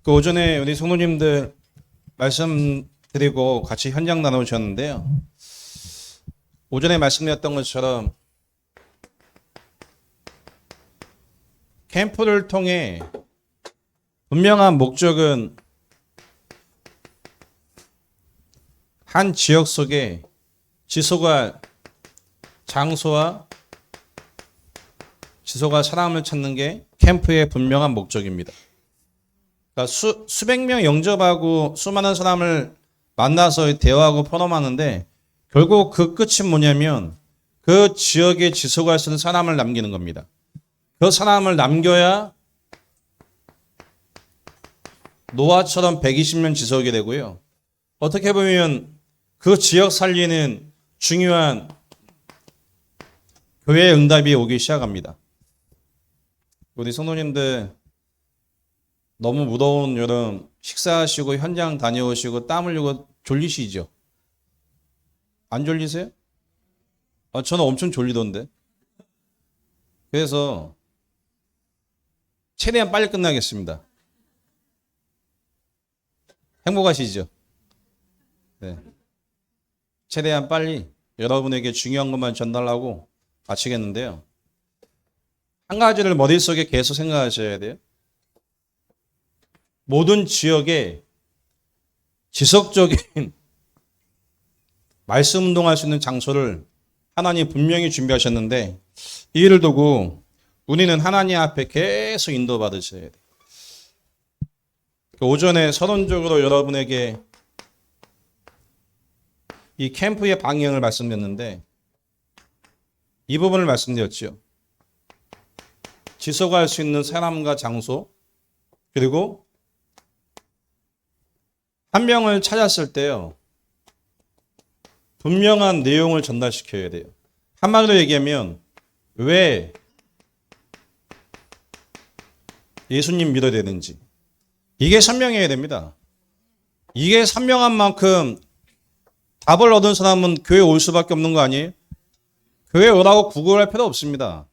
그 오전에 우리 성도님들 말씀드리고 같이 현장 나누셨는데요. 오전에 말씀드렸던 것처럼 캠프를 통해 분명한 목적은 한 지역 속에 지소갈 장소와 지소갈 사람을 찾는 게 캠프의 분명한 목적입니다. 그러니까 수백 명 영접하고 수많은 사람을 만나서 대화하고 포럼하는데 결국 그 끝이 뭐냐면 그 지역에 지소갈 수 있는 사람을 남기는 겁니다. 그 사람을 남겨야 노아처럼 120년 지속이 되고요. 어떻게 보면 그 지역 살리는 중요한 교회의 응답이 오기 시작합니다. 우리 성도님들 너무 무더운 여름 식사하시고 현장 다녀오시고 땀 흘리고 졸리시죠? 안 졸리세요? 저는 엄청 졸리던데. 그래서 최대한 빨리 끝나겠습니다. 행복하시죠? 네. 최대한 빨리 여러분에게 중요한 것만 전달하고 마치겠는데요. 한 가지를 머릿속에 계속 생각하셔야 돼요. 모든 지역에 지속적인 말씀 운동할 수 있는 장소를 하나님 분명히 준비하셨는데 이 일을 두고 우리는 하나님 앞에 계속 인도받으셔야 돼요. 오전에 서론적으로 여러분에게 이 캠프의 방향을 말씀드렸는데 이 부분을 말씀드렸죠. 지속할 수 있는 사람과 장소 그리고 한 명을 찾았을 때요. 분명한 내용을 전달시켜야 돼요. 한마디로 얘기하면 왜 예수님 믿어야 되는지 이게 선명해야 됩니다. 이게 선명한 만큼 답을 얻은 사람은 교회 올 수밖에 없는 거 아니에요? 교회 오라고 구걸할 필요 없습니다.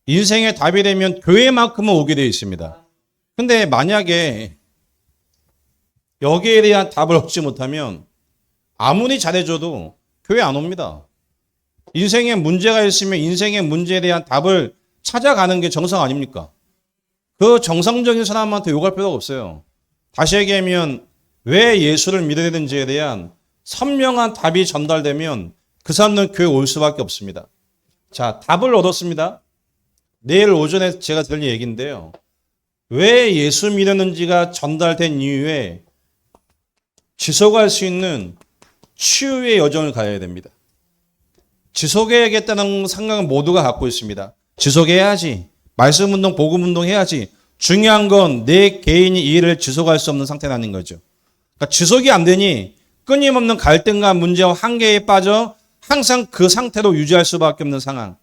인생의 답이 되면 교회만큼은 오게 되어 있습니다. 근데 만약에 여기에 대한 답을 얻지 못하면 아무리 잘해줘도 교회 안 옵니다. 인생에 문제가 있으면 인생의 문제에 대한 답을 찾아가는 게 정상 아닙니까? 그 정상적인 사람한테 욕할 필요가 없어요. 다시 얘기하면 왜 예수를 믿어야 되는지에 대한 선명한 답이 전달되면 그 사람은 교회 올 수밖에 없습니다. 자, 답을 얻었습니다. 내일 오전에 제가 들을 얘기인데요. 왜 예수 믿었는지가 전달된 이후에 지속할 수 있는 치유의 여정을 가야 됩니다. 지속해야겠다는 생각은 모두가 갖고 있습니다. 지속해야지. 말씀 운동, 복음 운동 해야지. 중요한 건 내 개인이 이 일을 지속할 수 없는 상태라는 거죠. 그러니까 지속이 안 되니 끊임없는 갈등과 문제와 한계에 빠져 항상 그 상태로 유지할 수밖에 없는 상황.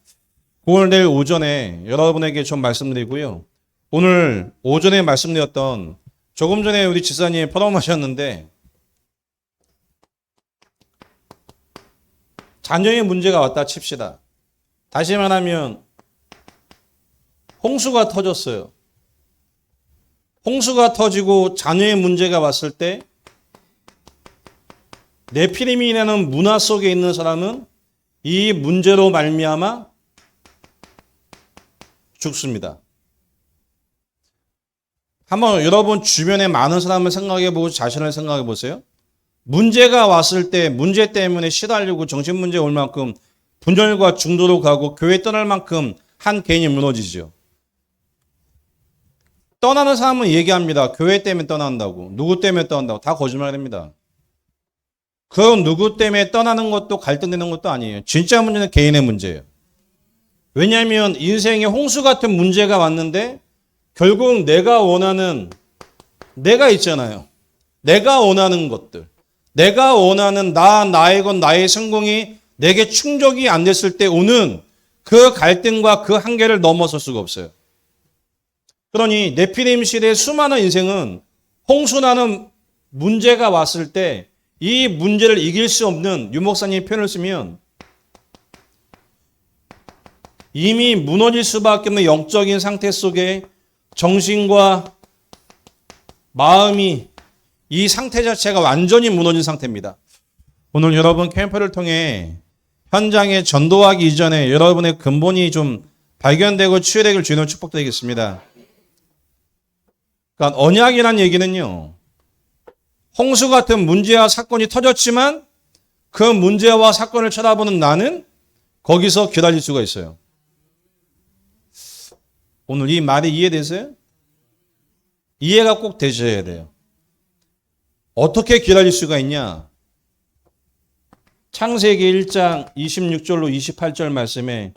오늘 내일 오전에 여러분에게 좀 말씀드리고요. 오늘 오전에 말씀드렸던 조금 전에 우리 지사님 포럼하셨는데 자녀의 문제가 왔다 칩시다. 다시 말하면 홍수가 터졌어요. 홍수가 터지고 자녀의 문제가 왔을 때 네피림이라는 문화 속에 있는 사람은 이 문제로 말미암아 죽습니다. 한번 여러분 주변에 많은 사람을 생각해 보고 자신을 생각해 보세요. 문제가 왔을 때 문제 때문에 시달리고 정신문제 올 만큼 분열과 중도로 가고 교회 떠날 만큼 한 개인이 무너지죠. 떠나는 사람은 얘기합니다. 교회 때문에 떠난다고. 누구 때문에 떠난다고. 다 거짓말입니다. 그 누구 때문에 떠나는 것도 갈등되는 것도 아니에요. 진짜 문제는 개인의 문제예요. 왜냐하면 인생에 홍수 같은 문제가 왔는데 결국 내가 원하는 내가 있잖아요. 내가 원하는 것들. 내가 원하는 나의 것, 나의 성공이 내게 충족이 안 됐을 때 오는 그 갈등과 그 한계를 넘어설 수가 없어요. 그러니 네피림 시대의 수많은 인생은 홍수나는 문제가 왔을 때 이 문제를 이길 수 없는 유목사님 표현을 쓰면 이미 무너질 수밖에 없는 영적인 상태 속에 정신과 마음이 이 상태 자체가 완전히 무너진 상태입니다. 오늘 여러분 캠프를 통해 현장에 전도하기 이전에 여러분의 근본이 좀 발견되고 치유되길 주님으로 축복드리겠습니다. 그러니까 언약이라는 얘기는요. 홍수 같은 문제와 사건이 터졌지만 그 문제와 사건을 쳐다보는 나는 거기서 기다릴 수가 있어요. 오늘 이 말이 이해되세요? 이해가 꼭 되셔야 돼요. 어떻게 기다릴 수가 있냐? 창세기 1장 26절로 28절 말씀에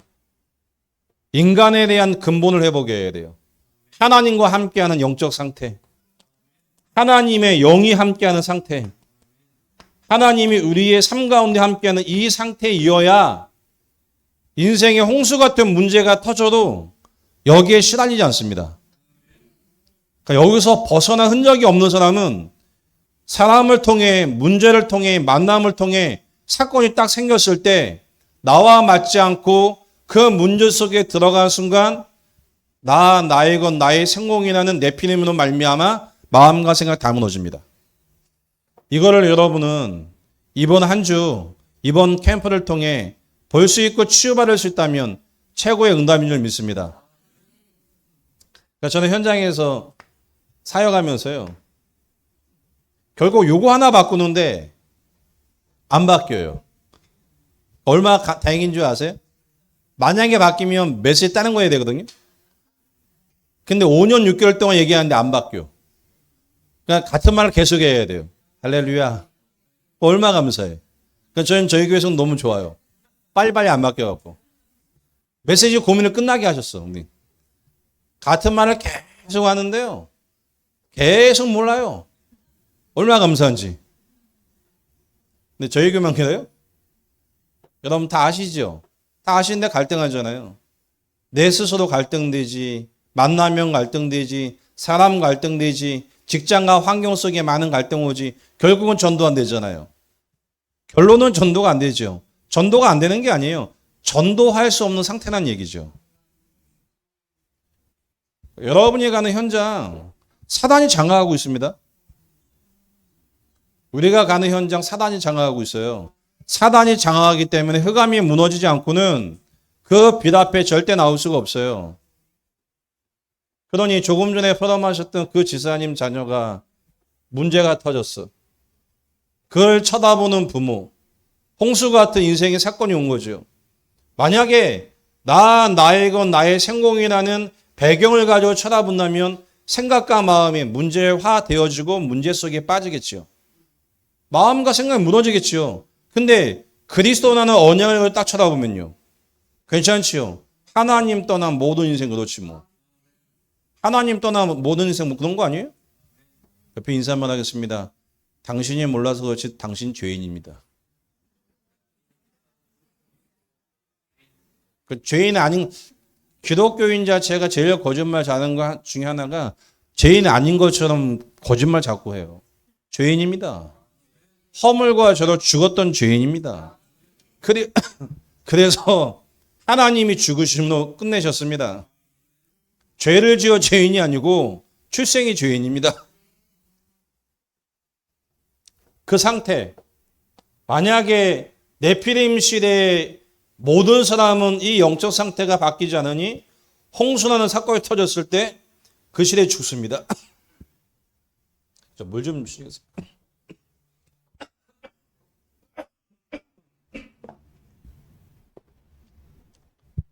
인간에 대한 근본을 회복해야 돼요. 하나님과 함께하는 영적 상태, 하나님의 영이 함께하는 상태, 하나님이 우리의 삶 가운데 함께하는 이 상태이어야 인생의 홍수 같은 문제가 터져도 여기에 시달리지 않습니다. 그러니까 여기서 벗어난 흔적이 없는 사람은 사람을 통해, 문제를 통해, 만남을 통해 사건이 딱 생겼을 때 나와 맞지 않고 그 문제 속에 들어가는 순간 나의 것, 나의 성공이라는 네피림으로 말미암아 마음과 생각 다 무너집니다. 이거를 여러분은 이번 한 주, 이번 캠프를 통해 볼 수 있고 치유받을 수 있다면 최고의 응답인 줄 믿습니다. 그러니까 저는 현장에서 사역하면서요. 결국 요거 하나 바꾸는데 안 바뀌어요. 얼마나 다행인 줄 아세요? 만약에 바뀌면 메시지 따는 거 해야 되거든요. 근데 5년 6개월 동안 얘기하는데 안 바뀌어. 그러니까 같은 말을 계속 해야 돼요. 할렐루야. 얼마나 감사해. 그러니까 저희는 저희 교회에서 너무 좋아요. 빨리빨리 안 바뀌어갖고. 메시지 고민을 끝나게 하셨어. 같은 말을 계속 하는데요. 계속 몰라요. 얼마나 감사한지. 근데 저희 교회만 그래요? 여러분 다 아시죠? 다 아시는데 갈등하잖아요. 내 스스로 갈등되지, 만나면 갈등되지, 사람 갈등되지, 직장과 환경 속에 많은 갈등 오지, 결국은 전도 안 되잖아요. 결론은 전도가 안 되죠. 전도가 안 되는 게 아니에요. 전도할 수 없는 상태란 얘기죠. 여러분이 가는 현장, 사단이 장악하고 있습니다. 우리가 가는 현장 사단이 장악하고 있어요. 사단이 장악하기 때문에 흑암이 무너지지 않고는 그 빛 앞에 절대 나올 수가 없어요. 그러니 조금 전에 포럼하셨던 그 지사님 자녀가 문제가 터졌어. 그걸 쳐다보는 부모, 홍수 같은 인생의 사건이 온 거죠. 만약에 나의 것, 나의 성공이라는 배경을 가지고 쳐다본다면 생각과 마음이 문제화되어지고 문제 속에 빠지겠지요. 마음과 생각이 무너지겠지요. 근데 그리스도라는 언약을 딱 쳐다보면요. 괜찮지요. 하나님 떠난 모든 인생 그렇지 뭐. 하나님 떠난 모든 인생 뭐 그런 거 아니에요? 옆에 인사 한번 하겠습니다. 당신이 몰라서 그렇지 당신 죄인입니다. 그 죄인 아닌 기독교인 자체가 제일 거짓말 잘하는 것 중에 하나가 죄인 아닌 것처럼 거짓말 자꾸 해요. 죄인입니다. 허물과 저로 죽었던 죄인입니다. 그래서 하나님이 죽으심으로 끝내셨습니다. 죄를 지어 죄인이 아니고 출생이 죄인입니다. 그 상태, 만약에 네피림 시대의 모든 사람은 이 영적 상태가 바뀌지 않으니 홍수라는 사건이 터졌을 때 그 시대에 죽습니다. 물 좀 주시겠어요?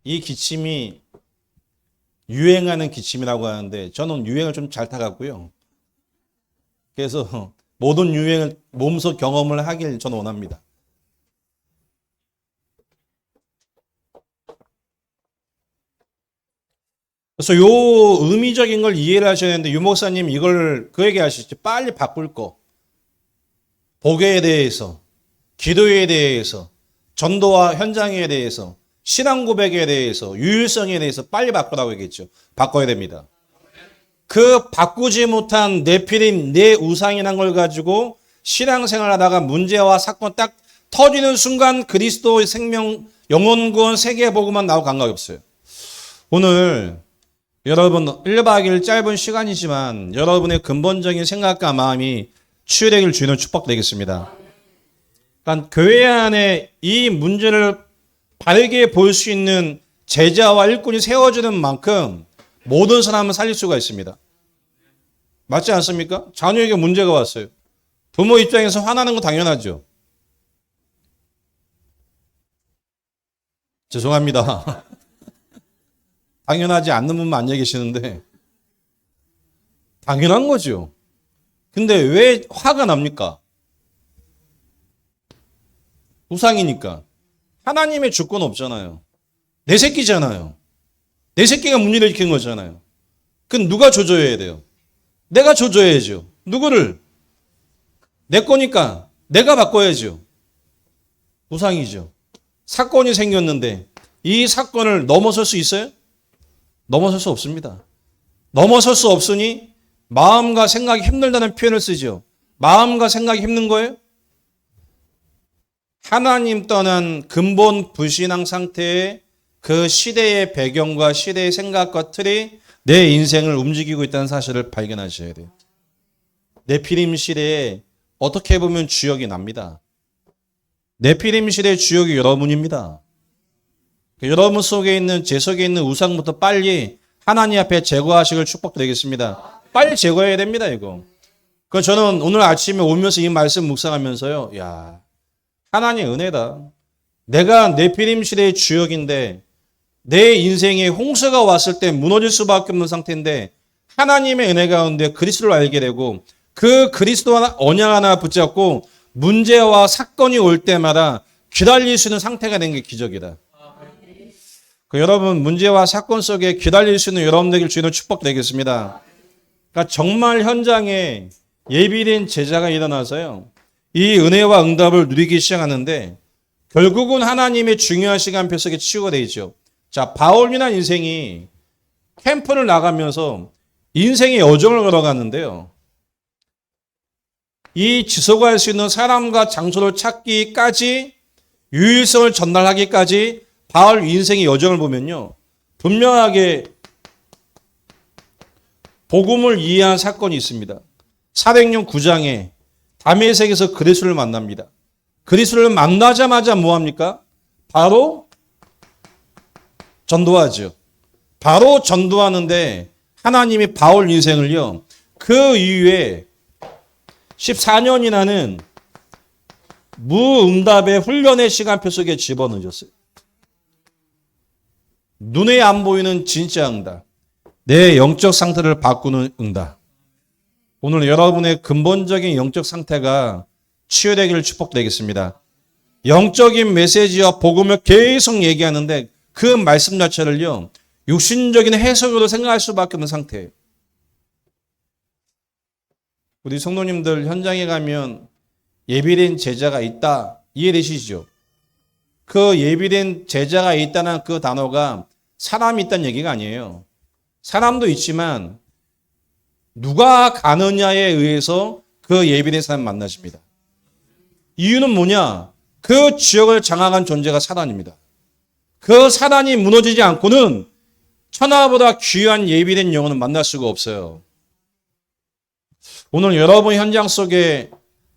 이 기침이 유행하는 기침이라고 하는데 저는 유행을 좀 잘 타갖고요. 그래서 모든 유행을 몸소 경험을 하길 저는 원합니다. 그래서 요 의미적인 걸 이해를 하셔야 되는데 유 목사님 이걸 그 얘기 하시죠. 빨리 바꿀 거. 복에 대해서, 기도에 대해서, 전도와 현장에 대해서, 신앙 고백에 대해서, 유일성에 대해서 빨리 바꾸라고 얘기했죠. 바꿔야 됩니다. 그 바꾸지 못한 네피림, 내 우상이란 걸 가지고 신앙생활 하다가 문제와 사건 딱 터지는 순간 그리스도의 생명, 영혼구원, 세계복음만 나오고 감각이 없어요. 오늘 여러분 1박 2일 짧은 시간이지만 여러분의 근본적인 생각과 마음이 치유되기를 주는 축복되겠습니다. 그러니까 교회 안에 이 문제를 바르게 볼 수 있는 제자와 일꾼이 세워지는 만큼 모든 사람을 살릴 수가 있습니다. 맞지 않습니까? 자녀에게 문제가 왔어요. 부모 입장에서 화나는 거 당연하죠. 죄송합니다. 당연하지 않는 분만 앉아 계시는데 당연한 거죠. 근데 왜 화가 납니까? 우상이니까. 하나님의 주권 없잖아요. 내 새끼잖아요. 내 새끼가 문제를 일으킨 거잖아요. 그럼 누가 조져야 돼요? 내가 조져야죠. 누구를? 내 거니까 내가 바꿔야죠. 우상이죠. 사건이 생겼는데 이 사건을 넘어설 수 있어요? 넘어설 수 없습니다. 넘어설 수 없으니 마음과 생각이 힘들다는 표현을 쓰죠. 마음과 생각이 힘든 거예요? 하나님 떠난 근본 불신앙 상태의 그 시대의 배경과 시대의 생각과 틀이 내 인생을 움직이고 있다는 사실을 발견하셔야 돼요. 네피림 시대에 어떻게 보면 주역이 납니다. 네피림 시대의 주역이 여러분입니다. 여러분 속에 있는 제 속에 있는 우상부터 빨리 하나님 앞에 제거하시길 축복드리겠습니다. 빨리 제거해야 됩니다, 이거. 그 저는 오늘 아침에 오면서 이 말씀 묵상하면서요. 야, 하나님 은혜다. 내가 네피림 시대의 주역인데 내 인생에 홍수가 왔을 때 무너질 수밖에 없는 상태인데 하나님의 은혜 가운데 그리스도를 알게 되고 그 그리스도 하나 언약 하나 붙잡고 문제와 사건이 올 때마다 기다릴 수 있는 상태가 된 게 기적이다. 여러분 문제와 사건 속에 기다릴 수 있는 여러분들에게 주는 축복 되겠습니다. 그러니까 정말 현장에 예비된 제자가 일어나서요. 이 은혜와 응답을 누리기 시작하는데 결국은 하나님의 중요한 시간표 속에 치유가 되죠. 자, 바울이라는 인생이 캠프를 나가면서 인생의 여정을 걸어갔는데요. 이 지속할 수 있는 사람과 장소를 찾기까지 유일성을 전달하기까지 바울 인생의 여정을 보면요. 분명하게 복음을 이해한 사건이 있습니다. 사도행전 9장에 다메섹에서 그리스도를 만납니다. 그리스도를 만나자마자 뭐합니까? 바로 전도하죠. 바로 전도하는데 하나님이 바울 인생을요. 그 이후에 14년이라는 무응답의 훈련의 시간표 속에 집어넣으셨어요. 눈에 안 보이는 진짜 응답. 내 영적 상태를 바꾸는 응답. 오늘 여러분의 근본적인 영적 상태가 치유되기를 축복드리겠습니다. 영적인 메시지와 복음을 계속 얘기하는데 그 말씀 자체를요. 육신적인 해석으로 생각할 수밖에 없는 상태예요. 우리 성도님들 현장에 가면 예비된 제자가 있다. 이해되시죠? 그 예비된 제자가 있다는 그 단어가 사람이 있다는 얘기가 아니에요. 사람도 있지만 누가 가느냐에 의해서 그 예비된 사람 만나십니다. 이유는 뭐냐? 그 지역을 장악한 존재가 사단입니다. 그 사단이 무너지지 않고는 천하보다 귀한 예비된 영혼은 만날 수가 없어요. 오늘 여러분 현장 속에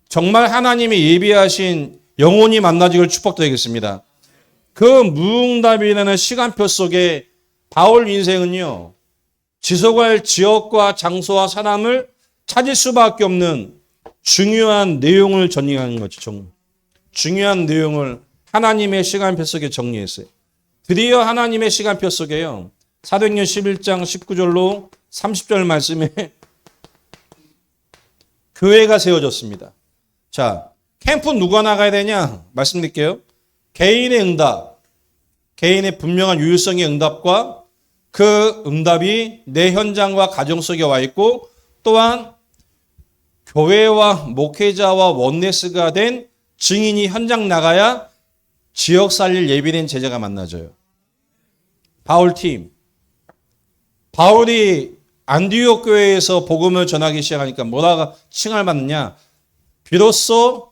정말 하나님이 예비하신 영혼이 만나지길 축복드리겠습니다. 그 무응답이라는 시간표 속에 바울 인생은요. 지속할 지역과 장소와 사람을 찾을 수밖에 없는 중요한 내용을 정리하는 거죠. 중요한 내용을 하나님의 시간표 속에 정리했어요. 드디어 하나님의 시간표 속에요. 사도행전 11장 19절로 30절 말씀에 교회가 세워졌습니다. 자, 캠프 누가 나가야 되냐? 말씀드릴게요. 개인의 응답, 개인의 분명한 유일성의 응답과 그 응답이 내 현장과 가정 속에 와 있고 또한 교회와 목회자와 원내스가 된 증인이 현장 나가야 지역 살릴 예비된 제자가 만나져요. 바울팀. 바울이 안디옥 교회에서 복음을 전하기 시작하니까 뭐라고 칭을 받느냐? 비로소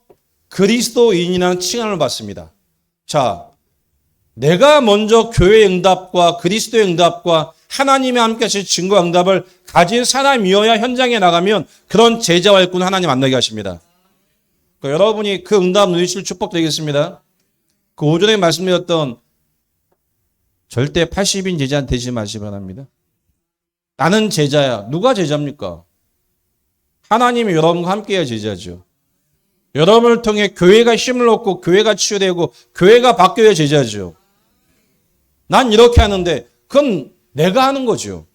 그리스도인이라는 칭함을 받습니다. 자, 내가 먼저 교회의 응답과 그리스도의 응답과 하나님이 함께 하실 증거 응답을 가진 사람이어야 현장에 나가면 그런 제자와 일꾼 하나님 만나게 하십니다. 그러니까 여러분이 그 응답 누리실 축복 되겠습니다. 그 오전에 말씀드렸던 절대 80인 제자 되지 마시기 바랍니다. 나는 제자야. 누가 제자입니까? 하나님이 여러분과 함께해야 제자죠. 여러분을 통해 교회가 힘을 얻고 교회가 치유되고 교회가 바뀌어야 제자죠. 난 이렇게 하는데 그건 내가 하는 거죠.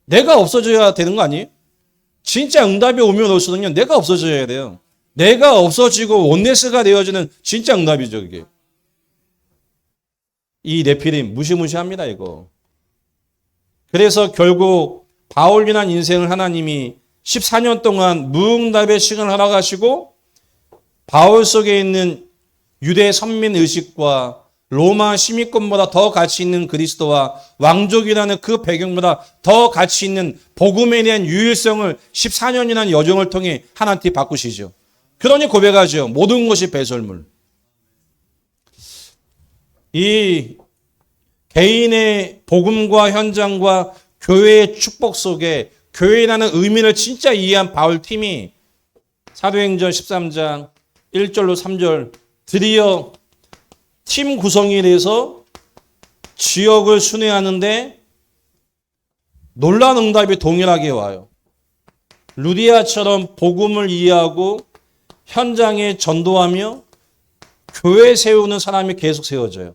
내가 없어져야 되는 거 아니에요? 진짜 응답이 오면 올수록요 내가 없어져야 돼요. 내가 없어지고 원네스가 되어지는 진짜 응답이죠. 그게. 이 네피림 무시무시합니다. 이거. 그래서 결국 바울이란 인생을 하나님이 14년 동안 무응답의 시간을 허락하시고 바울 속에 있는 유대 선민의식과 로마 시민권보다 더 가치 있는 그리스도와 왕족이라는 그 배경보다 더 가치 있는 복음에 대한 유일성을 14년이라는 여정을 통해 하나님께 바꾸시죠. 그러니 고백하죠. 모든 것이 배설물. 이 개인의 복음과 현장과 교회의 축복 속에 교회라는 의미를 진짜 이해한 바울팀이 사도행전 13장 1절로 3절 드디어 팀 구성이 돼서 지역을 순회하는데 놀라운 응답이 동일하게 와요. 루디아처럼 복음을 이해하고 현장에 전도하며 교회 세우는 사람이 계속 세워져요.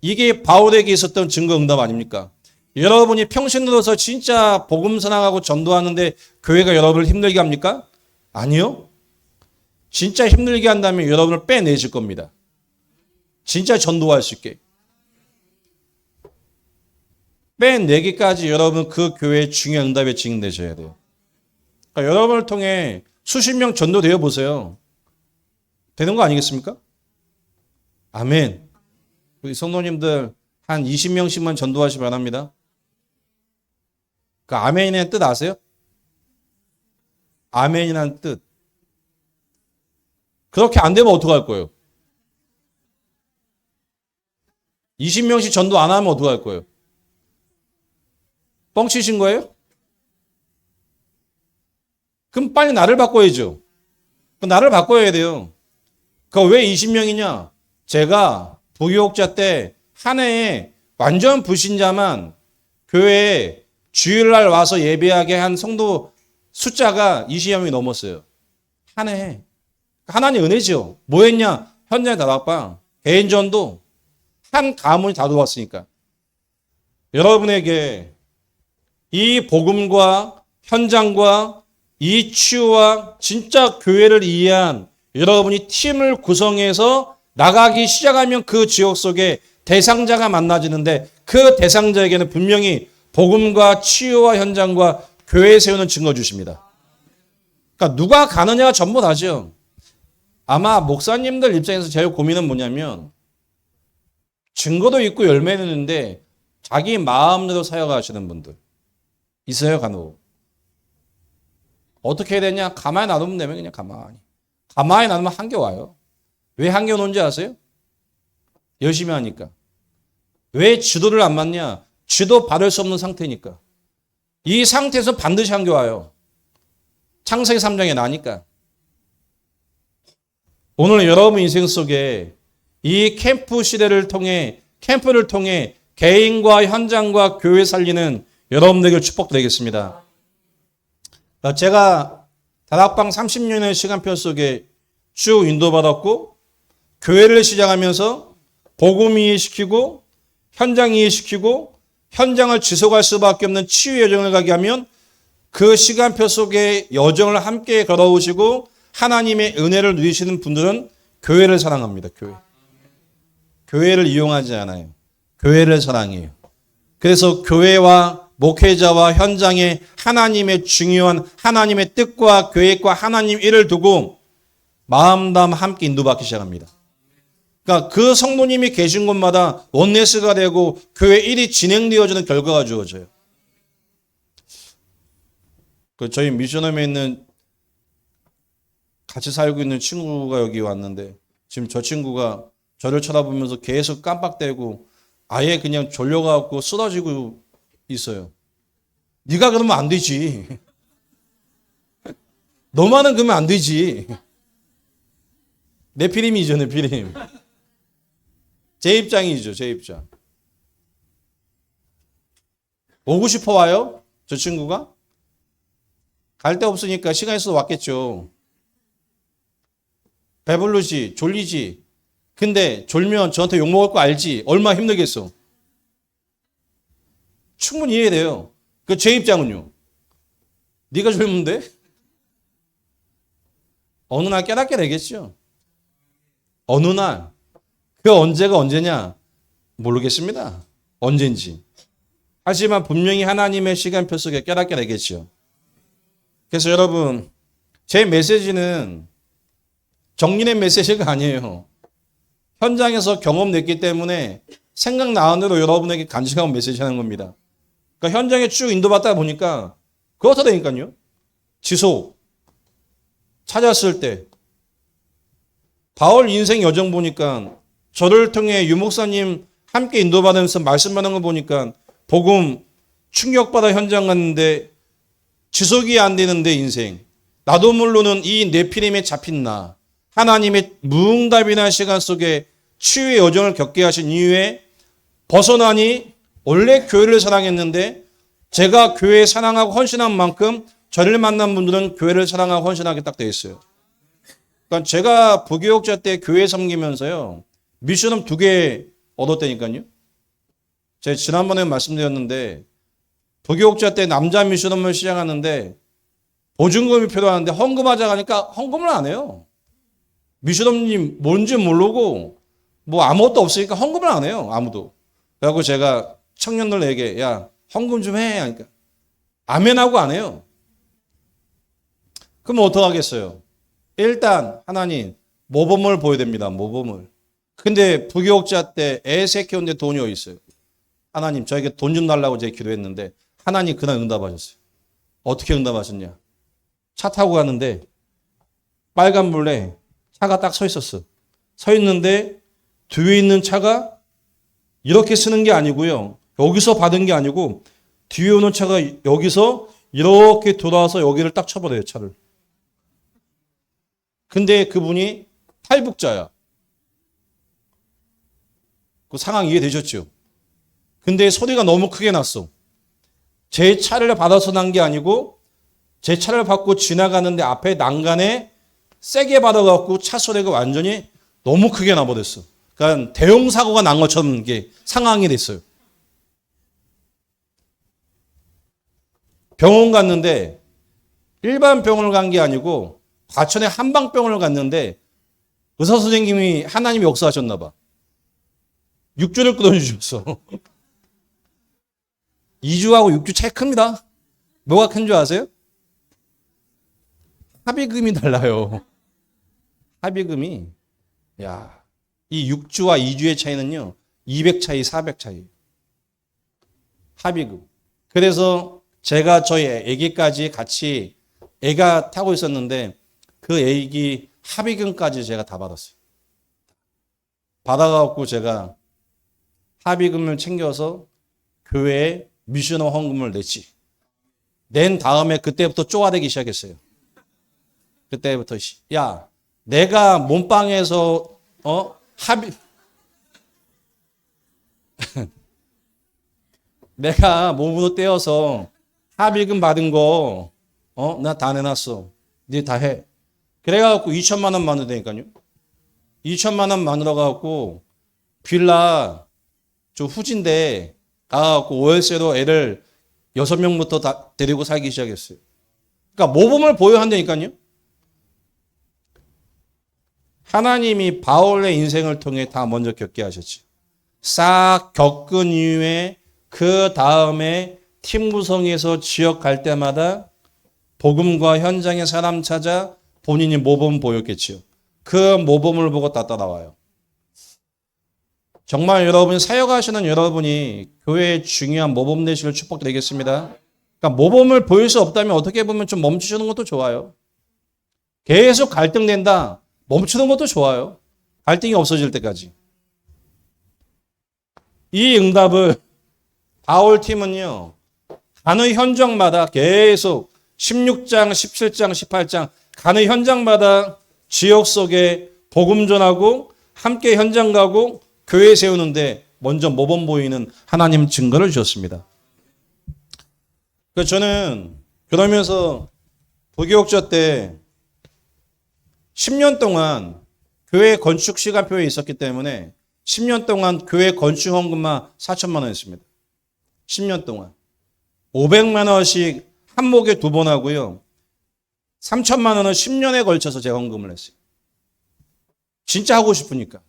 이게 바울에게 있었던 증거 응답 아닙니까? 여러분이 평신 들어서 진짜 복음 선항하고 전도하는데 교회가 여러분을 힘들게 합니까? 아니요. 진짜 힘들게 한다면 여러분을 빼내실 겁니다. 진짜 전도할 수 있게. 빼내기까지 여러분 그 교회의 중요한 응답에 증인되셔야 돼요. 그러니까 여러분을 통해 수십 명 전도되어 보세요. 되는 거 아니겠습니까? 아멘. 우리 성도님들 한 20명씩만 전도하시기 바랍니다. 그 아멘이라는 뜻 아세요? 아멘이라는 뜻. 그렇게 안 되면 어떡할 거예요? 20명씩 전도 안 하면 어떡할 거예요? 뻥치신 거예요? 그럼 빨리 나를 바꿔야죠. 나를 바꿔야 돼요. 그 왜 20명이냐? 제가 부교육자 때 한 해에 완전 불신자만 교회에 주일날 와서 예배하게 한 성도 숫자가 20명이 넘었어요. 한 해에. 하나님 은혜죠. 뭐 했냐? 현장에 다락방, 개인전도 한 가문이 다 도왔으니까. 여러분에게 이 복음과 현장과 이 치유와 진짜 교회를 이해한 여러분이 팀을 구성해서 나가기 시작하면 그 지역 속에 대상자가 만나지는데 그 대상자에게는 분명히 복음과 치유와 현장과 교회 세우는 증거 주십니다. 그러니까 누가 가느냐가 전부 다죠. 아마 목사님들 입장에서 제일 고민은 뭐냐면 증거도 있고 열매는 있는데 자기 마음대로 사역하시는 분들 있어요. 간혹. 어떻게 해야 되냐? 가만히 놔두면 되면 그냥 가만히 놔두면 한계 와요. 왜 한계 오는지 아세요? 열심히 하니까. 왜 지도를 안 받냐? 지도 받을 수 없는 상태니까. 이 상태에서 반드시 한계 와요. 창세기 3장에 나니까. 오늘 여러분 인생 속에 이 캠프 시대를 통해 캠프를 통해 개인과 현장과 교회 살리는 여러분들에게 축복드리겠습니다. 제가 다락방 30년의 시간표 속에 쭉 인도받았고 교회를 시작하면서 복음 이해시키고 현장 이해시키고 현장을 지속할 수밖에 없는 치유 여정을 가게 하면 그 시간표 속에 여정을 함께 걸어오시고 하나님의 은혜를 누리시는 분들은 교회를 사랑합니다. 교회를 이용하지 않아요. 교회를 사랑해요. 그래서 교회와 목회자와 현장에 하나님의 중요한 하나님의 뜻과 계획과 하나님 일을 두고 마음담 함께 인도받기 시작합니다. 그러니까 그 성도님이 계신 곳마다 원네스가 되고 교회 일이 진행되어지는 결과가 주어져요. 저희 미션홈에 있는 같이 살고 있는 친구가 여기 왔는데 지금 저 친구가 저를 쳐다보면서 계속 깜빡대고 아예 그냥 졸려가고 쓰러지고 있어요. 네가 그러면 안 되지. 너만은 그러면 안 되지. 네피림이죠, 네피림. 제 입장이죠, 제 입장. 오고 싶어 와요? 저 친구가? 갈 데 없으니까 시간 있어서 왔겠죠. 배부르지, 졸리지. 근데 졸면 저한테 욕먹을 거 알지? 얼마나 힘들겠어. 충분히 이해돼요. 그 제 입장은요. 네가 졸면 돼? 어느 날 깨닫게 되겠죠. 어느 날. 그 언제가 언제냐? 모르겠습니다. 언젠지. 하지만 분명히 하나님의 시간표 속에 깨닫게 되겠죠. 그래서 여러분, 제 메시지는 정리된 메시지가 아니에요. 현장에서 경험 냈기 때문에 생각나는 대로 여러분에게 간직하고 메시지 하는 겁니다. 그러니까 현장에 쭉 인도받다 보니까 그렇다니까요. 지속. 찾았을 때 바울 인생 여정 보니까 저를 통해 유 목사님 함께 인도받으면서 말씀하는 거 보니까 복음 충격받아 현장 갔는데 지속이 안 되는데 인생. 나도 모르는 이 네피림에 잡힌 나. 하나님의 무응답이나 시간 속에 치유의 여정을 겪게 하신 이후에 벗어나니 원래 교회를 사랑했는데 제가 교회 사랑하고 헌신한 만큼 저를 만난 분들은 교회를 사랑하고 헌신하게 딱 돼 있어요. 그러니까 제가 부교육자 때 교회 섬기면서요. 미션은 2개 얻었다니까요. 제가 지난번에 말씀드렸는데 부교육자 때 남자 미션홈을 시작하는데 보증금이 필요한데 헌금하자 하니까 헌금을 안 해요. 미션홈님 뭔지 모르고 뭐 아무것도 없으니까 헌금을 안 해요. 아무도. 그래갖고 제가 청년들에게 야 헌금 좀 해 하니까 아멘하고 안 해요. 그럼 어떡하겠어요? 일단 하나님 모범을 보여야 됩니다. 모범을. 근데 부교육자 때 애 새 키우는데 돈이 어디 있어요? 하나님 저에게 돈 좀 달라고 제가 기도했는데 하나님 그날 응답하셨어요. 어떻게 응답하셨냐? 차 타고 가는데 빨간불에 차가 딱 서 있었어. 서 있는데 뒤에 있는 차가 이렇게 쓰는 게 아니고요. 여기서 받은 게 아니고 뒤에 오는 차가 여기서 이렇게 돌아와서 여기를 딱 쳐버려요. 차를. 근데 그분이 탈북자야. 그 상황 이해되셨죠? 근데 소리가 너무 크게 났어. 제 차를 받아서 난 게 아니고 제 차를 받고 지나가는데 앞에 난간에 세게 받아갖고 차 소리가 완전히 너무 크게 나버렸어. 그러니까 대형 사고가 난 것처럼 이게 상황이 됐어요. 병원 갔는데 일반 병원을 간 게 아니고 과천의 한방병원을 갔는데 의사 선생님이 하나님이 역사하셨나 봐. 6주를 끊어주셨어. 2주하고 6주 차이 큽니다. 뭐가 큰 줄 아세요? 합의금이 달라요. 합의금이. 야, 이 6주와 2주의 차이는요. 200 차이, 400 차이. 합의금. 그래서 제가 저희 애기까지 같이 애가 타고 있었는데 그 애기 합의금까지 제가 다 받았어요. 받아갖고 제가 합의금을 챙겨서 교회에 미션홈 헌금을 냈지. 낸 다음에 그때부터 쪼아대기 시작했어요. 그때부터 야 내가 몸빵에서 합의 내가 몸으로 떼어서 합의금 받은 거 나 다 내놨어. 네 다 해. 그래갖고 2천만 원 만들다니까요. 2천만 원 만들어갖고 빌라 저 후진데 가갖고 월세로 애를 6명부터 다 데리고 살기 시작했어요. 그러니까 모범을 보여야 한다니까요. 하나님이 바울의 인생을 통해 다 먼저 겪게 하셨지. 싹 겪은 이후에 그 다음에 팀 구성에서 지역 갈 때마다 복음과 현장에 사람 찾아 본인이 모범 보였겠지요. 그 모범을 보고 다 따라와요. 정말 여러분 사역하시는 여러분이 교회의 중요한 모범 되시길 축복드리겠습니다. 그러니까 모범을 보일 수 없다면 어떻게 보면 좀 멈추시는 것도 좋아요. 계속 갈등된다. 멈추는 것도 좋아요. 갈등이 없어질 때까지. 이 응답을 바울 팀은요. 가는 현장마다 계속 16장, 17장, 18장 가는 현장마다 지역 속에 복음 전하고 함께 현장 가고 교회 세우는데 먼저 모범 보이는 하나님 증거를 주셨습니다. 그래서 저는 그러면서 부교육자 때 10년 동안 교회 건축 시간표에 있었기 때문에 10년 동안 교회 건축 헌금만 4천만 원 했습니다. 10년 동안. 500만 원씩 한 목에 2번 하고요. 3천만 원은 10년에 걸쳐서 제가 헌금을 했어요. 진짜 하고 싶으니까.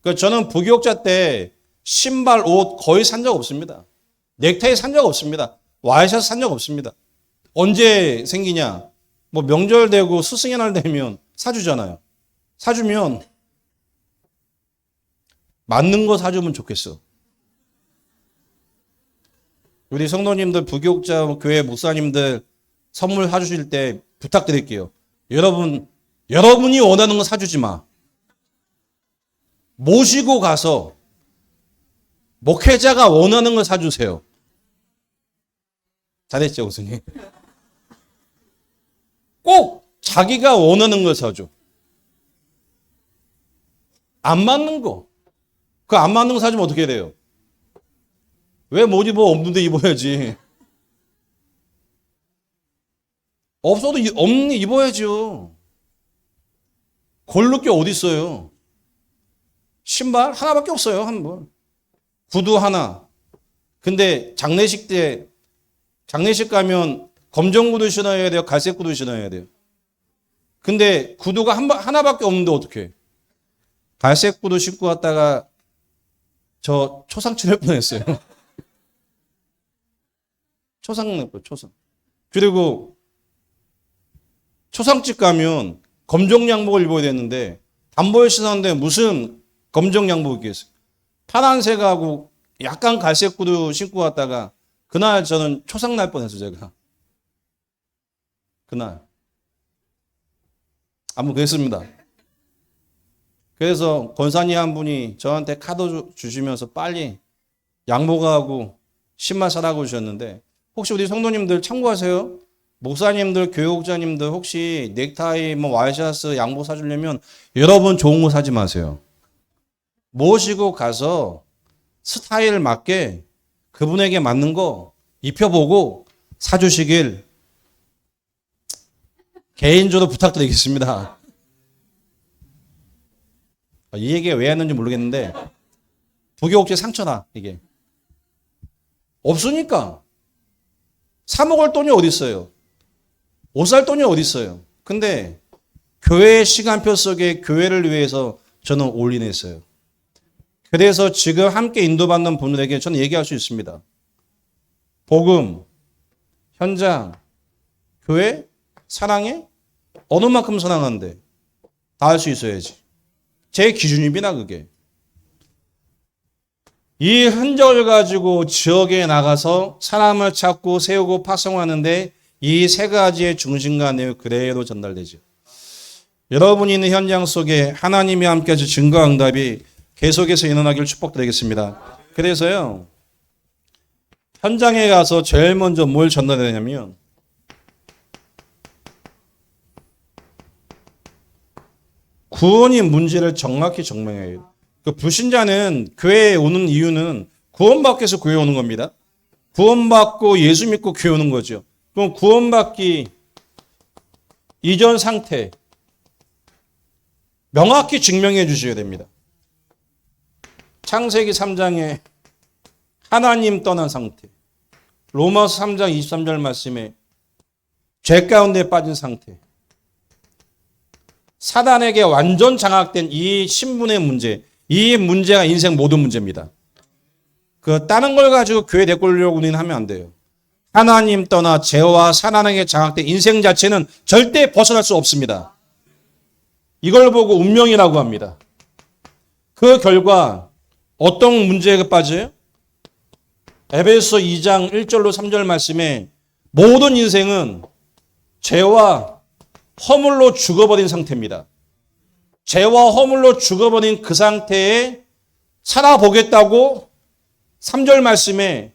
그러니까 저는 부교육자 때 신발, 옷 거의 산 적 없습니다. 넥타이 산 적 없습니다. 와이셔츠 산 적 없습니다. 언제 생기냐? 뭐 명절 되고 스승의 날 되면 사주잖아요. 사주면 맞는 거 사주면 좋겠어. 우리 성도님들, 부교육자, 교회 목사님들 선물 사주실 때 부탁드릴게요. 여러분이 원하는 거 사주지 마. 모시고 가서 목회자가 원하는 거 사주세요. 잘했죠, 교수님? 꼭 자기가 원하는 걸 사줘. 안 맞는 거. 그 안 맞는 거 사주면 어떻게 돼요? 왜 못 입어? 없는데 입어야지. 없어도 없는 입어야죠. 고를 게 어디 있어요? 신발 하나밖에 없어요, 한 번. 구두 하나. 근데 장례식 가면 검정 구두 신어야 돼요? 갈색 구두 신어야 돼요? 근데 구두가 하나밖에 없는데 어떡해? 갈색 구두 신고 갔다가 저 초상 치를 뻔했어요. 초상. 그리고 초상집 가면 검정 양복을 입어야 되는데 단벌 신었는데 무슨 검정 양복 입겠어요? 파란색하고 약간 갈색 구두 신고 갔다가 그날 저는 초상 날 뻔했어요, 제가. 그날. 아무 그랬습니다. 그래서 권사님 한 분이 저한테 카드 주시면서 빨리 양복하고 신발 사라고 주셨는데 혹시 우리 성도님들 참고하세요. 목사님들, 교육자님들 혹시 넥타이, 와이셔츠, 양복 사주려면 여러분 좋은 거 사지 마세요. 모시고 가서 스타일 맞게 그분에게 맞는 거 입혀보고 사주시길 개인적으로 부탁드리겠습니다. 이 얘기가 왜 했는지 모르겠는데 부교육제 상처다 이게. 없으니까. 사 먹을 돈이 어디 있어요? 옷 살 돈이 어디 있어요? 근데 교회의 시간표 속에 교회를 위해서 저는 올인했어요. 그래서 지금 함께 인도받는 분들에게 저는 얘기할 수 있습니다. 복음, 현장, 교회, 사랑해? 어느 만큼 사랑하는데 다 할 수 있어야지. 제 기준입니다, 그게. 이 흔적을 가지고 지역에 나가서 사람을 찾고 세우고 파송하는데 이 세 가지의 중심과 내용 그대로 전달되죠. 여러분이 있는 현장 속에 하나님이 함께 하신 증거 응답이 계속해서 일어나기를 축복드리겠습니다. 그래서요, 현장에 가서 제일 먼저 뭘 전달해야 되냐면 구원이 문제를 정확히 증명해야 해요. 그 불신자는 교회에 오는 이유는 구원받기 위해서 교회에 오는 겁니다. 구원받고 예수 믿고 교회 오는 거죠. 그럼 구원받기 이전 상태 명확히 증명해 주셔야 됩니다. 창세기 3장에 하나님 떠난 상태, 로마서 3장 23절 말씀에 죄 가운데 빠진 상태, 사단에게 완전 장악된 이 신분의 문제, 이 문제가 인생 모든 문제입니다. 다른 걸 가지고 교회 데리려고 우리는 하면 안 돼요. 하나님 떠나 죄와 사단에게 장악된 인생 자체는 절대 벗어날 수 없습니다. 이걸 보고 운명이라고 합니다. 그 결과 어떤 문제가 빠져요? 에베소 2장 1절로 3절 말씀에 모든 인생은 죄와 허물로 죽어버린 상태입니다. 죄와 허물로 죽어버린 그 상태에 살아보겠다고 3절 말씀에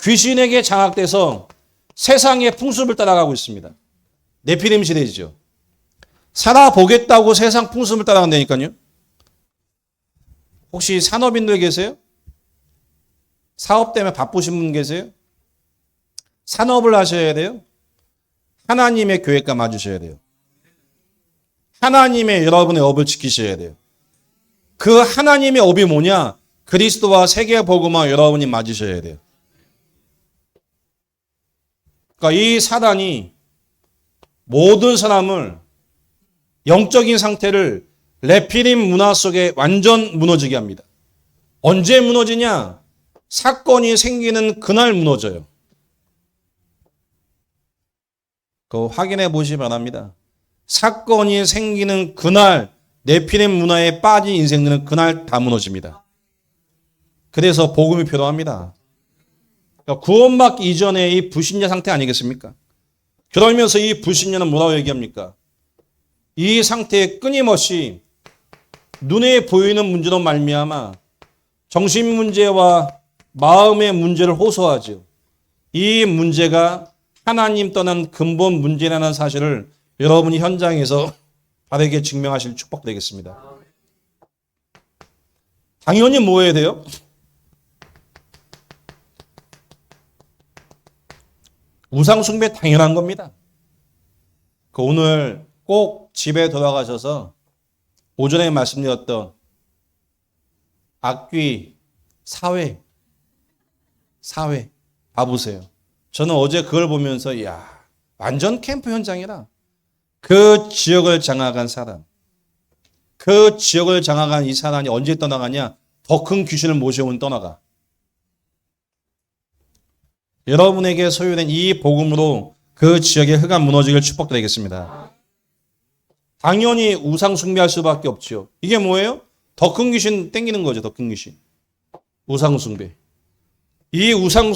귀신에게 장악돼서 세상의 풍습을 따라가고 있습니다. 네피림 시대이죠. 살아보겠다고 세상 풍습을 따라간다니까요. 혹시 산업인들 계세요? 사업 때문에 바쁘신 분 계세요? 산업을 하셔야 돼요. 하나님의 계획과 맞으셔야 돼요. 하나님의 여러분의 업을 지키셔야 돼요. 그 하나님의 업이 뭐냐? 그리스도와 세계 복음화 여러분이 맞으셔야 돼요. 그러니까 이 사단이 모든 사람을 영적인 상태를 레피림 문화 속에 완전 무너지게 합니다. 언제 무너지냐? 사건이 생기는 그날 무너져요. 그거 확인해 보시기 바랍니다. 사건이 생기는 그날 네피림 문화에 빠진 인생들은 그날 다 무너집니다. 그래서 복음이 필요합니다. 그러니까 구원받기 이전에 이 불신자 상태 아니겠습니까? 그러면서 이 불신자는 뭐라고 얘기합니까? 이 상태에 끊임없이 눈에 보이는 문제로 말미암아 정신 문제와 마음의 문제를 호소하죠. 이 문제가 하나님 떠난 근본 문제라는 사실을 여러분이 현장에서 바르게 증명하실 축복 되겠습니다. 당연히 뭐 해야 돼요? 우상 숭배 당연한 겁니다. 오늘 꼭 집에 돌아가셔서 오전에 말씀드렸던 악귀 사회 봐보세요. 저는 어제 그걸 보면서 완전 캠프 현장이라. 그 지역을 장악한 사람, 그 지역을 장악한 이 사람이 언제 떠나가냐? 더 큰 귀신을 모셔오면 떠나가. 여러분에게 소유된 이 복음으로 그 지역의 흑암 무너지기를 축복드리겠습니다. 당연히 우상 숭배할 수밖에 없죠. 이게 뭐예요? 더 큰 귀신 땡기는 거죠. 더 큰 귀신. 우상 숭배. 이 우상